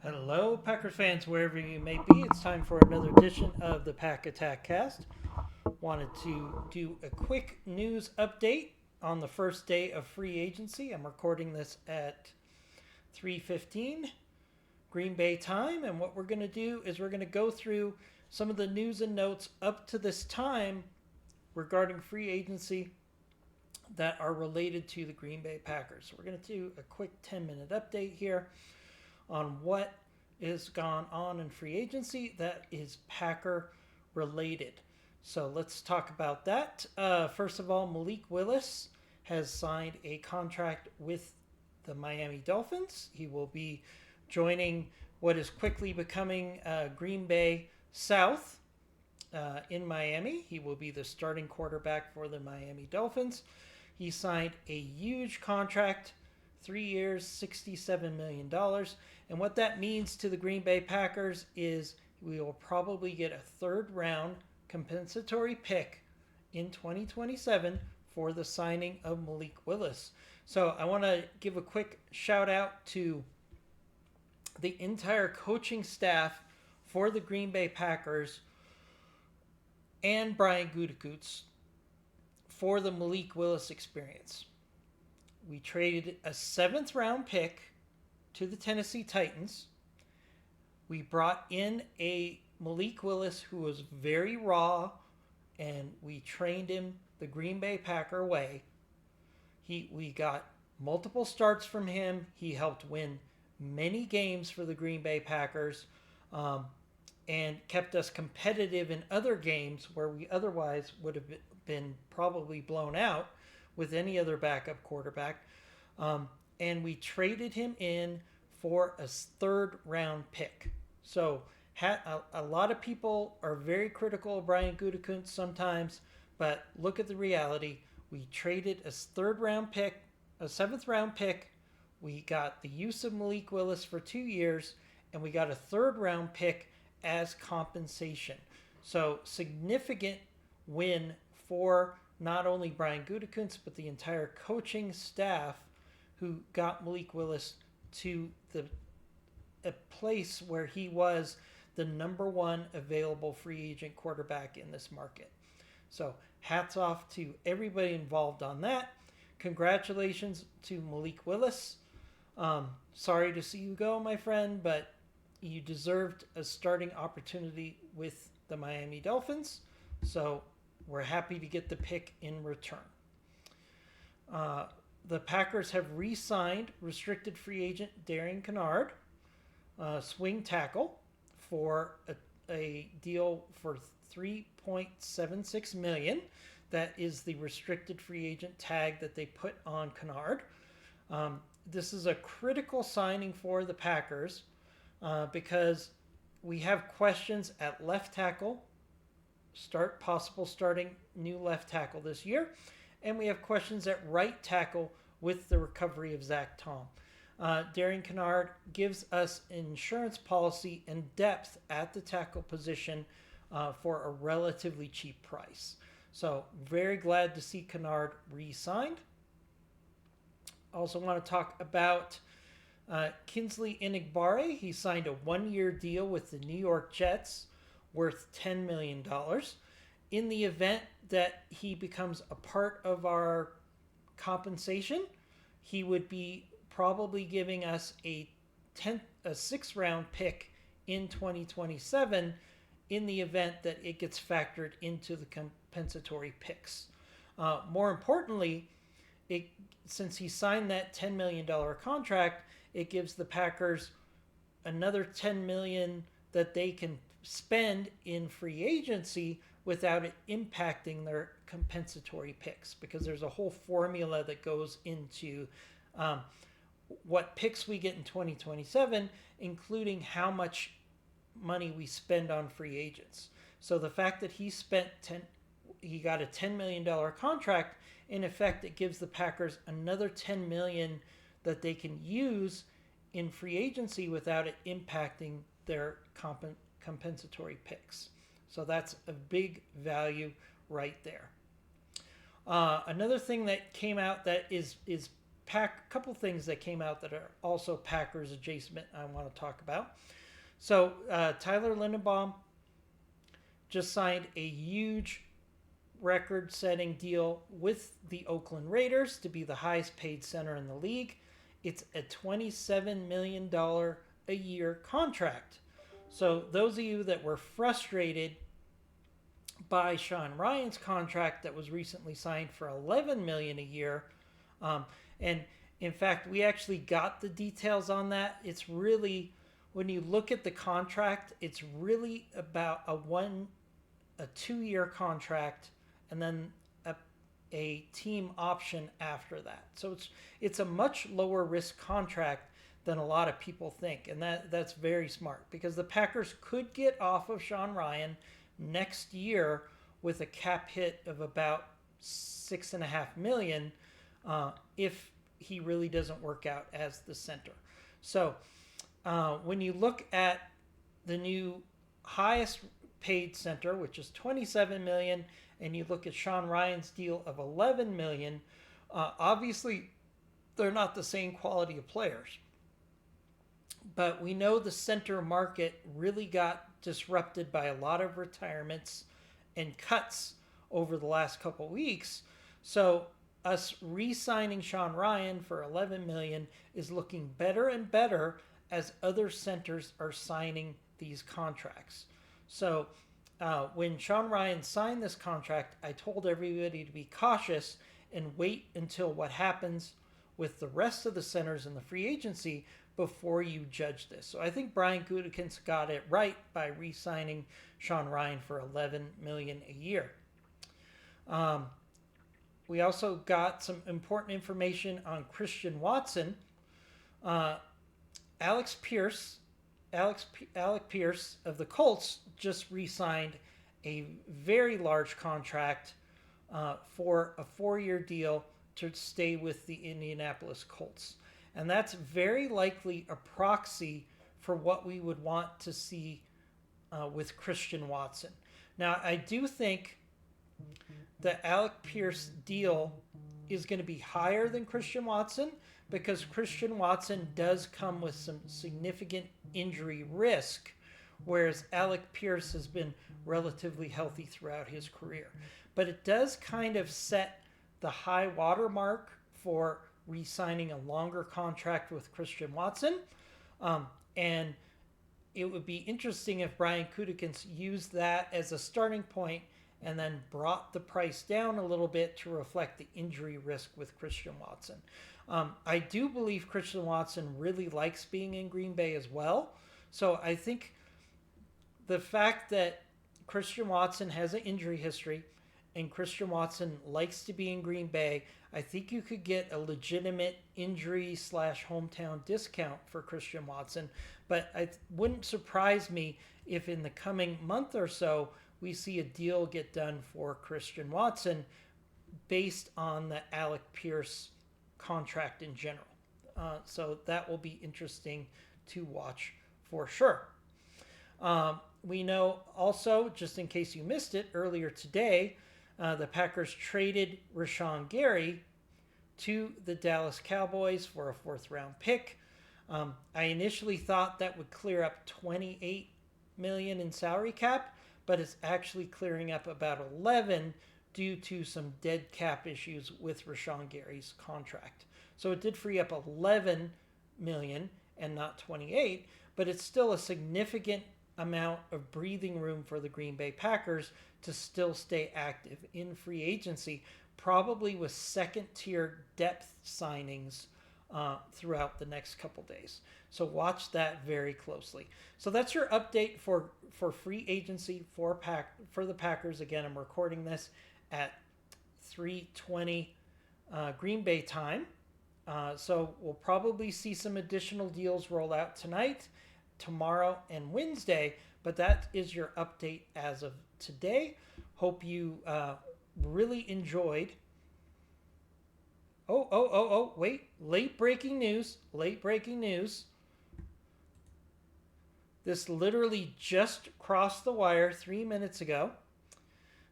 Hello, Packers fans, wherever you may be. It's time for another edition of the Pack Attack Cast. Wanted to do a quick news update on the first day of free agency. I'm recording this at 3:15 Green Bay time, and what we're going to do is we're going to go through some of the news and notes up to this time regarding free agency that are related to the Green Bay Packers. So we're going to do a quick 10-minute update here on what is gone on in free agency that is Packer related. So let's talk about that. First of all, Malik Willis has signed a contract with the Miami Dolphins. He will be joining what is quickly becoming Green Bay South in Miami. He will be the starting quarterback for the Miami Dolphins. He signed a huge contract, 3 years, $67 million. And what that means to the Green Bay Packers is we will probably get a third-round compensatory pick in 2027 for the signing of Malik Willis. So I want to give a quick shout-out to the entire coaching staff for the Green Bay Packers and Brian Gutekunst for the Malik Willis experience. We traded a 7th-round pick to the Tennessee Titans. We brought in a Malik Willis who was very raw, and we trained him the Green Bay Packer way. We got multiple starts from him. He helped win many games for the Green Bay Packers and kept us competitive in other games where we otherwise would have been probably blown out with any other backup quarterback. And we traded him in for a 3rd-round pick. So a lot of people are very critical of Brian Gutekunst sometimes, but look at the reality. We traded a 3rd-round pick, a 7th-round pick. We got the use of Malik Willis for 2 years, and we got a 3rd-round pick as compensation. So significant win for not only Brian Gutekunst, but the entire coaching staff who got Malik Willis to a place where he was the number 1 available free agent quarterback in this market. So hats off to everybody involved on that. Congratulations to Malik Willis. Sorry to see you go, my friend, but you deserved a starting opportunity with the Miami Dolphins. So we're happy to get the pick in return. The Packers have re-signed restricted free agent Canard, swing tackle, for a deal for $3.76 million. That is the restricted free agent tag that they put on Canard. This is a critical signing for the Packers because we have questions at left tackle, possible starting new left tackle this year. And we have questions at right tackle with the recovery of Zach Tom. Canard gives us insurance policy and depth at the tackle position for a relatively cheap price. So very glad to see Canard re-signed. Also want to talk about Kingsley Inigbare. He signed a 1-year deal with the New York Jets worth $10 million. In the event that he becomes a part of our compensation, he would be probably giving us a 6th-round pick in 2027 in the event that it gets factored into the compensatory picks. More importantly, since he signed that $10 million contract, it gives the Packers another $10 million that they can spend in free agency without it impacting their compensatory picks, because there's a whole formula that goes into what picks we get in 2027, including how much money we spend on free agents. So the fact that he got a $10 million contract, in effect, it gives the Packers another $10 million that they can use in free agency without it impacting their compensatory picks. So that's a big value right there. Another thing that came out that is couple things that came out that are also Packers adjacent I want to talk about. So Tyler Linderbaum just signed a huge record-setting deal with the Oakland Raiders to be the highest paid center in the league. It's a $27 million a year contract. So those of you that were frustrated by Sean Ryan's contract that was recently signed for $11 million a year, and in fact, we actually got the details on that. It's really, when you look at the contract, it's really about a 2-year contract and then a team option after that. So it's a much lower risk contract than a lot of people think, and that's very smart because the Packers could get off of Sean Ryan next year with a cap hit of about $6.5 million if he really doesn't work out as the center. So when you look at the new highest paid center, which is $27 million, and you look at Sean Ryan's deal of $11 million, obviously they're not the same quality of players. But we know the center market really got disrupted by a lot of retirements and cuts over the last couple weeks. So us re-signing Sean Ryan for $11 million is looking better and better as other centers are signing these contracts. So when Sean Ryan signed this contract, I told everybody to be cautious and wait until what happens with the rest of the centers in the free agency before you judge this. So I think Brian Gutekunst got it right by re-signing Sean Ryan for $11 million a year. We also got some important information on Christian Watson. Alec Pierce of the Colts just re-signed a very large contract for a 4-year deal to stay with the Indianapolis Colts. And that's very likely a proxy for what we would want to see with Christian Watson. Now, I do think the Alec Pierce deal is going to be higher than Christian Watson because Christian Watson does come with some significant injury risk, whereas Alec Pierce has been relatively healthy throughout his career. But it does kind of set the high water mark for re-signing a longer contract with Christian Watson. And it would be interesting if Brian Gutekunst used that as a starting point and then brought the price down a little bit to reflect the injury risk with Christian Watson. I do believe Christian Watson really likes being in Green Bay as well. So I think the fact that Christian Watson has an injury history and Christian Watson likes to be in Green Bay, I think you could get a legitimate injury/hometown discount for Christian Watson. But it wouldn't surprise me if in the coming month or so we see a deal get done for Christian Watson based on the Alec Pierce contract in general. So that will be interesting to watch for sure. We know also, just in case you missed it, earlier today, the Packers traded Rashawn Gary to the Dallas Cowboys for a 4th-round pick. I initially thought that would clear up $28 million in salary cap, but it's actually clearing up about 11 due to some dead cap issues with Rashawn Gary's contract. So it did free up 11 million and not 28, but it's still a significant amount of breathing room for the Green Bay Packers to still stay active in free agency, probably with second-tier depth signings throughout the next couple days. So watch that very closely. So that's your update for free agency for the Packers. Again, I'm recording this at 3:20 Green Bay time. So we'll probably see some additional deals roll out tonight, tomorrow, and Wednesday. But that is your update as of today. Hope you really enjoyed. Wait. Late breaking news. This literally just crossed the wire 3 minutes ago.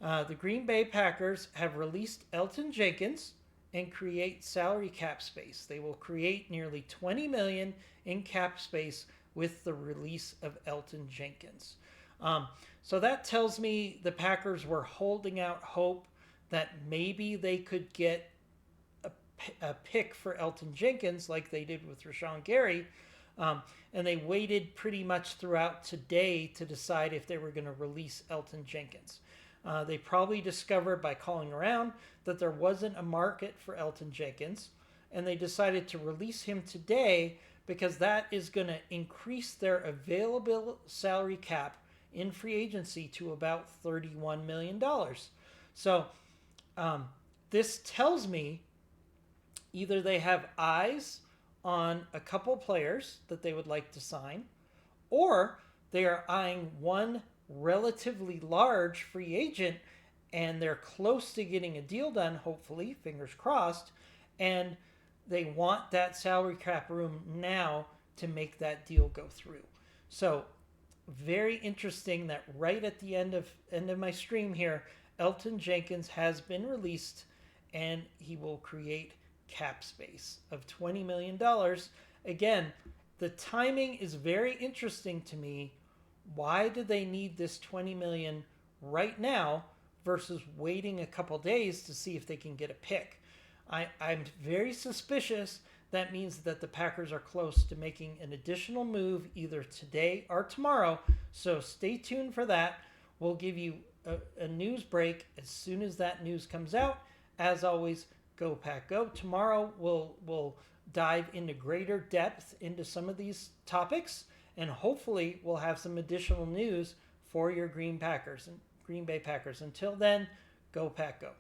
The Green Bay Packers have released Elton Jenkins and create salary cap space. They will create nearly $20 million in cap space with the release of Elton Jenkins. So that tells me the Packers were holding out hope that maybe they could get a pick for Elton Jenkins like they did with Rashawn Gary. And they waited pretty much throughout today to decide if they were going to release Elton Jenkins. They probably discovered by calling around that there wasn't a market for Elton Jenkins, and they decided to release him today because that is going to increase their available salary cap in free agency to about $31 million. So this tells me either they have eyes on a couple players that they would like to sign, or they are eyeing one relatively large free agent and they're close to getting a deal done, hopefully, fingers crossed, and they want that salary cap room now to make that deal go through. So very interesting that right at the end of my stream here, Elton Jenkins has been released and he will create cap space of $20 million. Again, the timing is very interesting to me. Why do they need this $20 million right now versus waiting a couple days to see if they can get a pick? I'm very suspicious that means that the Packers are close to making an additional move either today or tomorrow. So stay tuned for that. We'll give you a news break as soon as that news comes out. As always, go Pack Go. Tomorrow we'll dive into greater depth into some of these topics, and hopefully we'll have some additional news for your Green Bay Packers. Until then, go Pack Go.